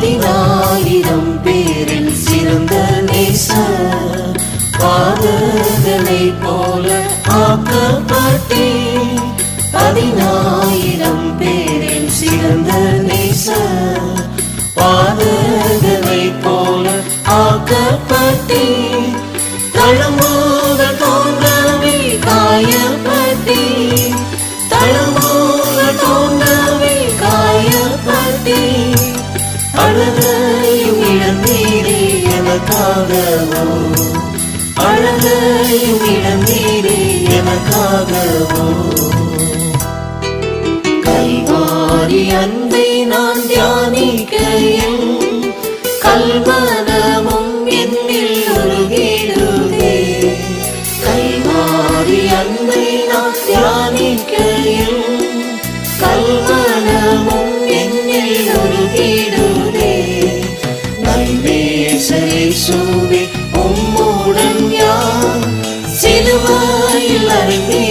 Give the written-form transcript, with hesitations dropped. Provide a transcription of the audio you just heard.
10,000 பேரில் சிறந்த நேசர். பாதகனை போல ஆக்கப்பட்டேன். 10,000 பேரில் சிறந்த நேசர். பாதகனை போல ஆக்கப்பட்டேன். தழும்புகள் தோன்றவே காயப்பட்டேன். தழும்புகள் தோன்றவே காயப்பட்டேன். அழகையும் இழந்தீரே எனக்காகவோ. அழகையும் இழந்தீரே எனக்காகவோ. கல்வாரி அன்பை நான் தியானிக்கையில் கல்மனமும் என்னில் உருகிடுதே. கல்வாரி அன்பை நான் தியானிக்கையில் கல்மனமும் என்னில் உருகிடுதே. நல்நேசரேசுவே உம்முடன் யார் சிலுவையில் அறைந்தே